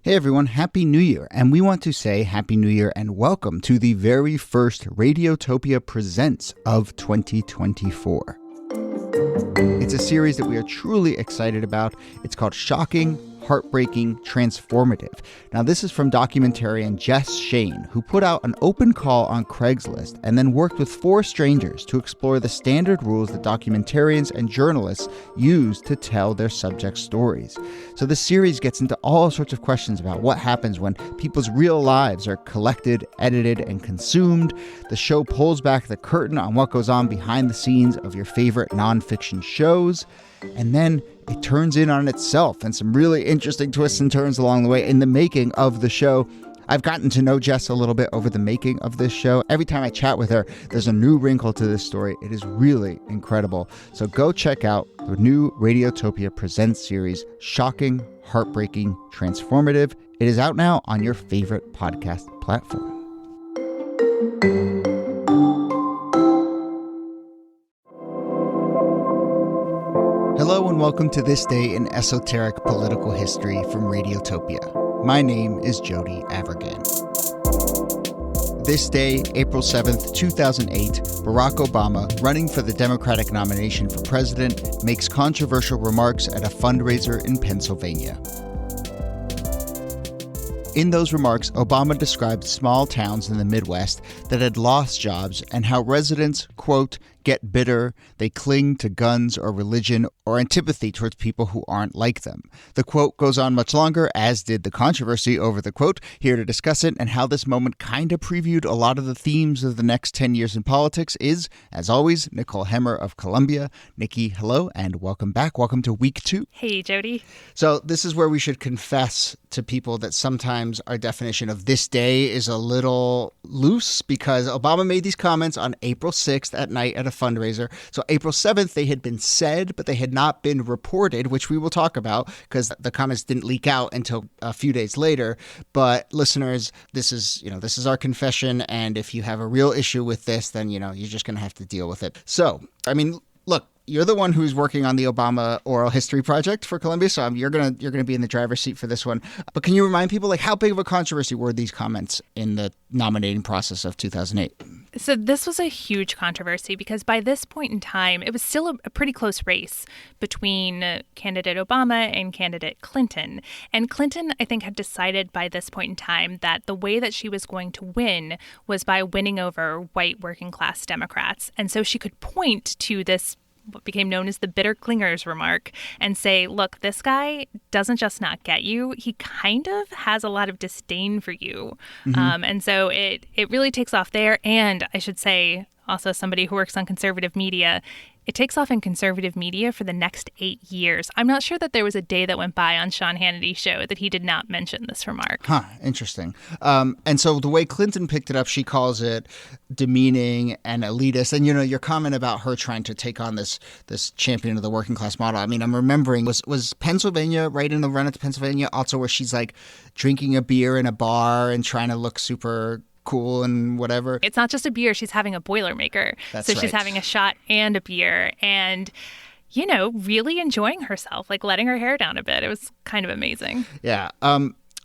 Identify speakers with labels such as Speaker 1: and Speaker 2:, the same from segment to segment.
Speaker 1: Hey everyone, Happy New Year, and we want to say Happy New Year and welcome to the very first Radiotopia Presents of 2024. It's a series that we are truly excited about. It's called Shocking, Heartbreaking, Transformative. Now, this is from documentarian Jess Shane, who put out an open call on Craigslist and then worked with 4 strangers to explore the standard rules that documentarians and journalists use to tell their subject stories. So this series gets into all sorts of questions about what happens when people's real lives are collected, edited, and consumed. The show pulls back the curtain on what goes on behind the scenes of your favorite nonfiction shows. And then it turns in on itself and some really interesting twists and turns along the way in the making of the show. I've gotten to know Jess a little bit over the making of this show. Every time I chat with her, there's a new wrinkle to this story. It is really incredible. So go check out the new Radiotopia Presents series, Shocking, Heartbreaking, Transformative. It is out now on your favorite podcast platform. Hello and welcome to This Day in Esoteric Political History from Radiotopia. My name is Jody Avirgan. This day, April 7th, 2008, Barack Obama, running for the Democratic nomination for president, makes controversial remarks at a fundraiser in Pennsylvania. In those remarks, Obama described small towns in the Midwest that had lost jobs and how residents, quote, get bitter, they cling to guns or religion or antipathy towards people who aren't like them. The quote goes on much longer, as did the controversy over the quote. Here to discuss it and how this moment kind of previewed a lot of the themes of the next 10 years in politics is, as always, Nicole Hemmer of Columbia. Nikki, hello, and welcome back. Welcome to week 2.
Speaker 2: Hey, Jody.
Speaker 1: So this is where we should confess to people that sometimes our definition of this day is a little loose because Obama made these comments on April 6th at night at a fundraiser. So April 7th, they had been said, but they had not been reported, which we will talk about because the comments didn't leak out until a few days later. But listeners, this is our confession. And if you have a real issue with this, then, you're just going to have to deal with it. So, look, you're the one who's working on the Obama Oral History Project for Columbia, so you're gonna be in the driver's seat for this one. But can you remind people, how big of a controversy were these comments in the nominating process of 2008?
Speaker 2: So this was a huge controversy because by this point in time, it was still a pretty close race between candidate Obama and candidate Clinton. And Clinton, I think, had decided by this point in time that the way that she was going to win was by winning over white working class Democrats. And so she could point to this what became known as the bitter clingers remark and say, look, this guy doesn't just not get you, he kind of has a lot of disdain for you. Mm-hmm. And so it really takes off there. And I should say, also somebody who works on conservative media, it takes off in conservative media for the next 8 years. I'm not sure that there was a day that went by on Sean Hannity's show that he did not mention this remark.
Speaker 1: Interesting. And so the way Clinton picked it up, she calls it demeaning and elitist. And, your comment about her trying to take on this champion of the working class model. I'm remembering, was Pennsylvania, right in the run into Pennsylvania, also where she's drinking a beer in a bar and trying to look super cool and whatever.
Speaker 2: It's not just a beer. She's having a Boilermaker.
Speaker 1: That's
Speaker 2: so
Speaker 1: right.
Speaker 2: She's having a shot and a beer and, really enjoying herself, letting her hair down a bit. It was kind of amazing.
Speaker 1: Yeah.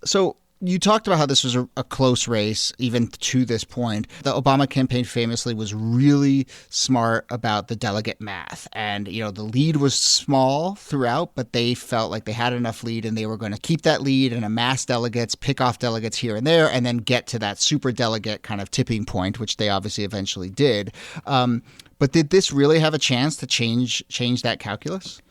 Speaker 1: So you talked about how this was a close race, even to this point. The Obama campaign famously was really smart about the delegate math. And, the lead was small throughout, but they felt like they had enough lead and they were going to keep that lead and amass delegates, pick off delegates here and there, and then get to that super delegate kind of tipping point, which they obviously eventually did. But did this really have a chance to change that calculus?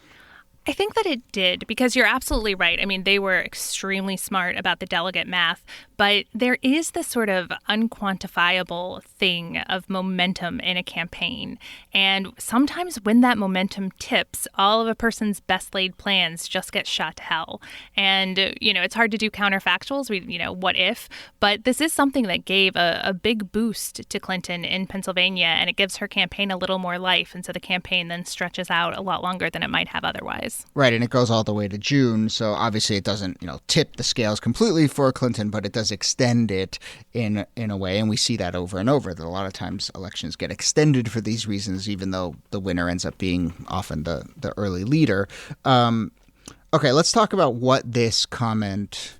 Speaker 2: I think that it did, because you're absolutely right. They were extremely smart about the delegate math, but there is this sort of unquantifiable thing of momentum in a campaign. And sometimes when that momentum tips, all of a person's best laid plans just get shot to hell. And, it's hard to do counterfactuals, what if? But this is something that gave a big boost to Clinton in Pennsylvania, and it gives her campaign a little more life. And so the campaign then stretches out a lot longer than it might have otherwise.
Speaker 1: Right, and it goes all the way to June, so obviously it doesn't, tip the scales completely for Clinton, but it does extend it in a way, and we see that over and over, that a lot of times elections get extended for these reasons, even though the winner ends up being often the early leader. Okay, let's talk about what this comment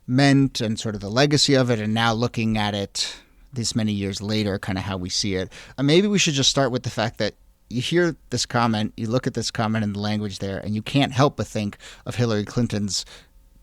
Speaker 1: meant and sort of the legacy of it, and now looking at it this many years later, kind of how we see it. Maybe we should just start with the fact that you hear this comment, you look at this comment and the language there, and you can't help but think of Hillary Clinton's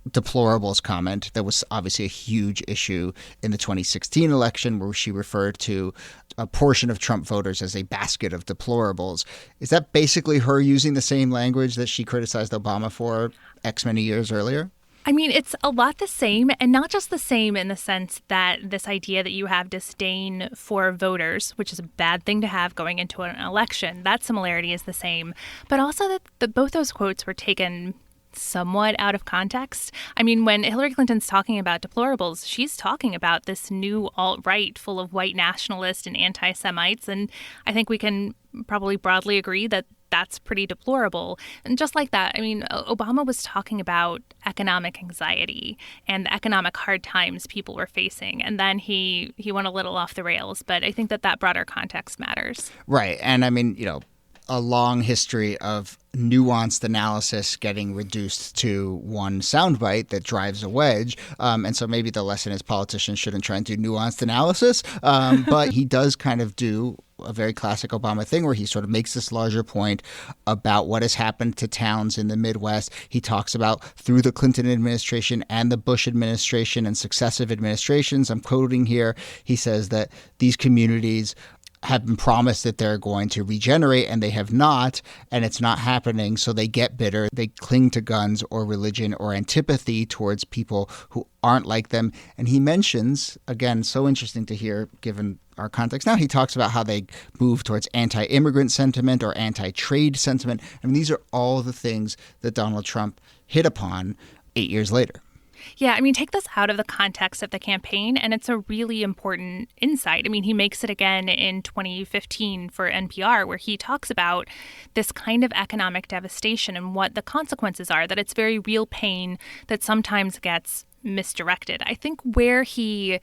Speaker 1: deplorables comment. That was obviously a huge issue in the 2016 election, where she referred to a portion of Trump voters as a basket of deplorables. Is that basically her using the same language that she criticized Obama for X many years earlier?
Speaker 2: I mean, it's a lot the same, and not just the same in the sense that this idea that you have disdain for voters, which is a bad thing to have going into an election, that similarity is the same, but also that both those quotes were taken somewhat out of context. I mean, when Hillary Clinton's talking about deplorables, she's talking about this new alt-right full of white nationalists and anti-Semites, and I think we can probably broadly agree that that's pretty deplorable. And just like that, I mean, Obama was talking about economic anxiety and the economic hard times people were facing. And then he went a little off the rails. But I think that broader context matters.
Speaker 1: Right. And I mean, a long history of nuanced analysis getting reduced to one soundbite that drives a wedge. And so maybe the lesson is politicians shouldn't try and do nuanced analysis. But he does kind of do a very classic Obama thing where he sort of makes this larger point about what has happened to towns in the Midwest. He talks about through the Clinton administration and the Bush administration and successive administrations. I'm quoting here. He says that these communities have been promised that they're going to regenerate, and they have not, and it's not happening. So they get bitter. They cling to guns or religion or antipathy towards people who aren't like them. And he mentions, again, so interesting to hear given our context now, he talks about how they move towards anti-immigrant sentiment or anti-trade sentiment. I mean, these are all the things that Donald Trump hit upon 8 years later.
Speaker 2: Yeah, I mean, take this out of the context of the campaign, and it's a really important insight. I mean, he makes it again in 2015 for NPR, where he talks about this kind of economic devastation and what the consequences are, that it's very real pain that sometimes gets misdirected. I think where he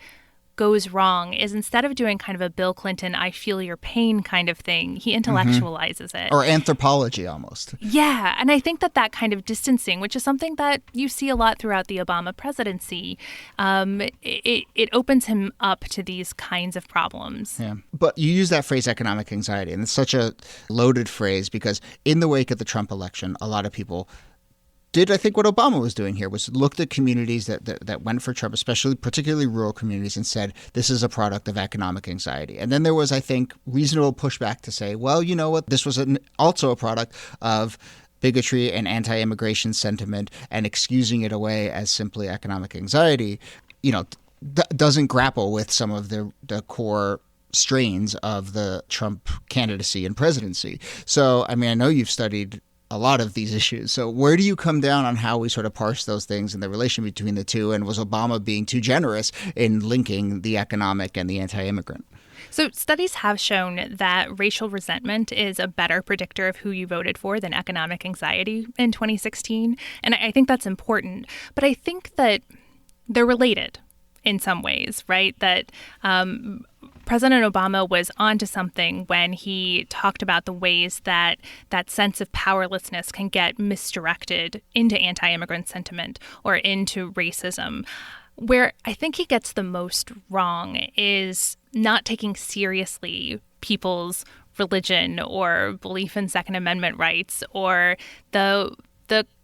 Speaker 2: goes wrong is instead of doing kind of a Bill Clinton, I feel your pain kind of thing, he intellectualizes it.
Speaker 1: Or anthropology almost.
Speaker 2: Yeah. And I think that kind of distancing, which is something that you see a lot throughout the Obama presidency, it opens him up to these kinds of problems.
Speaker 1: Yeah. But you use that phrase economic anxiety, and it's such a loaded phrase because in the wake of the Trump election, a lot of people did, I think, what Obama was doing here, was looked at communities that went for Trump, particularly rural communities, and said, this is a product of economic anxiety. And then there was, I think, reasonable pushback to say, well, you know what, this was also a product of bigotry and anti-immigration sentiment, and excusing it away as simply economic anxiety, doesn't grapple with some of the core strains of the Trump candidacy and presidency. So, I mean, I know you've studied a lot of these issues. So where do you come down on how we sort of parse those things and the relation between the two? And was Obama being too generous in linking the economic and the anti-immigrant?
Speaker 2: So studies have shown that racial resentment is a better predictor of who you voted for than economic anxiety in 2016. And I think that's important. But I think that they're related in some ways, right? That President Obama was onto something when he talked about the ways that that sense of powerlessness can get misdirected into anti-immigrant sentiment or into racism. Where I think he gets the most wrong is not taking seriously people's religion or belief in Second Amendment rights or the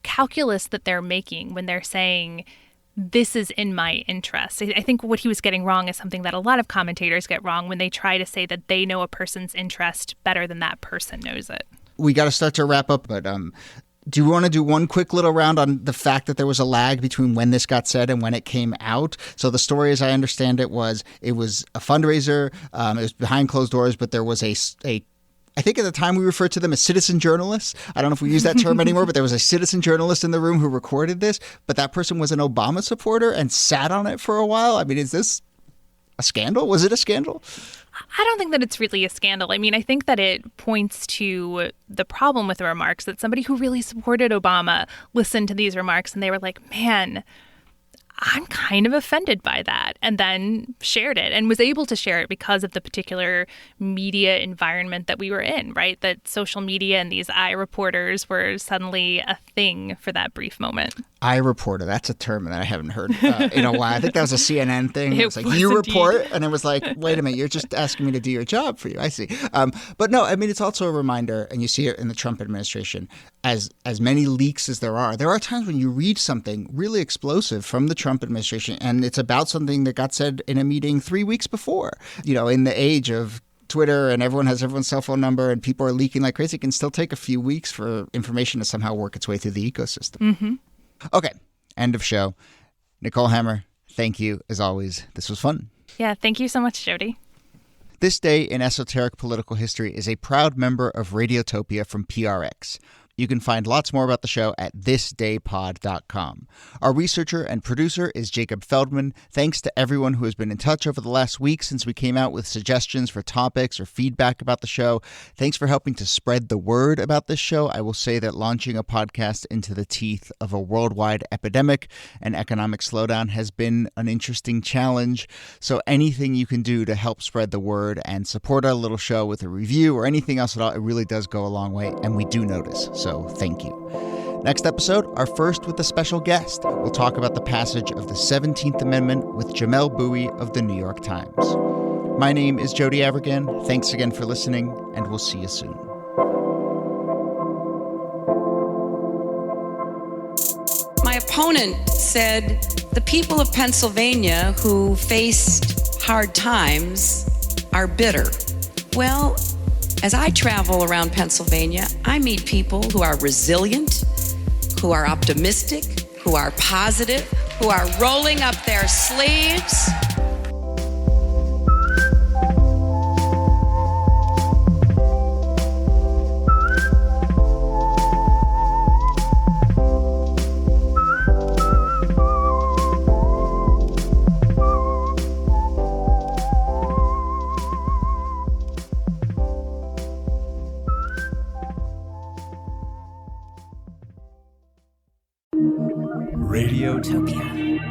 Speaker 2: calculus that they're making when they're saying, this is in my interest. I think what he was getting wrong is something that a lot of commentators get wrong when they try to say that they know a person's interest better than that person knows it.
Speaker 1: We got to start to wrap up, but do you want to do one quick little round on the fact that there was a lag between when this got said and when it came out? So the story, as I understand it, was a fundraiser. It was behind closed doors, but there was a I think at the time we referred to them as citizen journalists. I don't know if we use that term anymore, but there was a citizen journalist in the room who recorded this. But that person was an Obama supporter and sat on it for a while. I mean, is this a scandal? Was it a scandal?
Speaker 2: I don't think that it's really a scandal. I mean, I think that it points to the problem with the remarks, that somebody who really supported Obama listened to these remarks and they were like, man, I'm kind of offended by that, and then shared it and was able to share it because of the particular media environment that we were in, right? That social media and these reporters were suddenly a thing for that brief moment.
Speaker 1: Reporter, that's a term that I haven't heard in a while. I think that was a CNN thing. It was like, you
Speaker 2: indeed.
Speaker 1: report? And it was like, wait a minute, you're just asking me to do your job for you. I see. But no, I mean, it's also a reminder, and you see it in the Trump administration, as many leaks as there are times when you read something really explosive from the Trump administration, and it's about something that got said in a meeting 3 weeks before. You know, in the age of Twitter and everyone has everyone's cell phone number and people are leaking like crazy, it can still take a few weeks for information to somehow work its way through the ecosystem.
Speaker 2: Mm-hmm.
Speaker 1: Okay, end of show. Nicole Hammer, thank you as always. This was fun.
Speaker 2: Yeah, thank you so much, Jody.
Speaker 1: This Day in Esoteric Political History is a proud member of Radiotopia from PRX. You can find lots more about the show at thisdaypod.com. Our researcher and producer is Jacob Feldman. Thanks to everyone who has been in touch over the last week since we came out with suggestions for topics or feedback about the show. Thanks for helping to spread the word about this show. I will say that launching a podcast into the teeth of a worldwide epidemic and economic slowdown has been an interesting challenge. So anything you can do to help spread the word and support our little show with a review or anything else at all, it really does go a long way, and we do notice. So thank you. Next episode, our first with a special guest. We'll talk about the passage of the 17th Amendment with Jamel Bowie of the New York Times. My name is Jody Avirgan. Thanks again for listening, and we'll see you soon.
Speaker 3: My opponent said the people of Pennsylvania who faced hard times are bitter. Well, as I travel around Pennsylvania, I meet people who are resilient, who are optimistic, who are positive, who are rolling up their sleeves.
Speaker 4: Radiotopia.